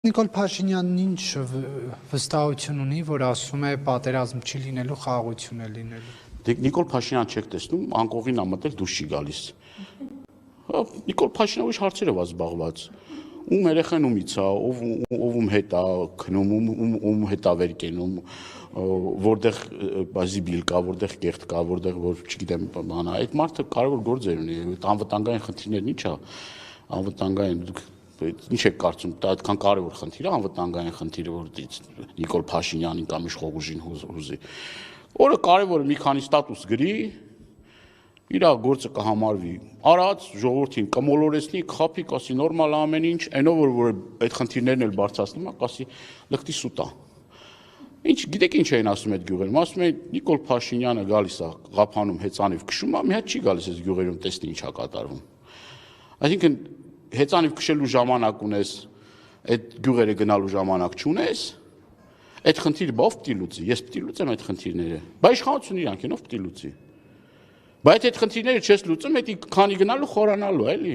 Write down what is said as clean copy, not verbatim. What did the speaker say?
Նիկոլ Փաշինյանն ինչ վստահություն ունի, որ ասում է պատերազմ չի լինելու, խաղաղություն է լինելու։ Նիկոլ Փաշինյան չեք տեսնում, անկողին ամտել դուրս չի գալիս։ Նիկոլ Փաշինյանը ուրիշ հարցերով է զբաղված։ Ում երեխան ումից է, ում հետ է քնում, ում հետ է վեր կենում, որտեղ բազիբիլ կա, որտեղ կեղտ կա, որտեղ որ չգիտեմ, բանա, այդ մարդը կարևոր գործեր ունի, անվտանգային խնդիրներն ի՞նչ է, անվտանգային ինչ եք կարծում, դա այդքան կարևոր խնդիր է, անվտանգային խնդիրը, որ Նիկոլ Փաշինյանին կամ իշխող ուժին հուզի։ Օրը կարևորը մի քանի ստատուս գրի, իր գործը կհամարվի, արած ժողովրդին կմոլորեցնի, կխաբի, կասի նորմալ ամեն ինչ, այնով որ այդ խնդիրներն էլ բարձրացնում է, կասի լկտի սուտ է։ Ինչ գիտեք ինչ էին ասում այդ գյուղերում, ասում են Նիկոլ Փաշինյանը գալիս է Ղափանում հեծանիվ քշում է, մի հատ չի գալիս այս գյուղերում տեսնի ինչ է կատարվում։ Այսինքն հեծանիվ քշելու ժամանակ ունես, այդ գյուղերը գնալու ժամանակ չունես, այդ խնդիրը ով պիտի լուծի, ես պիտի լուծեմ այդ խնդիրները, բայց իշխանությունը իրանք են ով պիտի լուծի։ Բայց այդ խնդիրները չես լուծում, հետի քանի գնալու խորանալու էլի։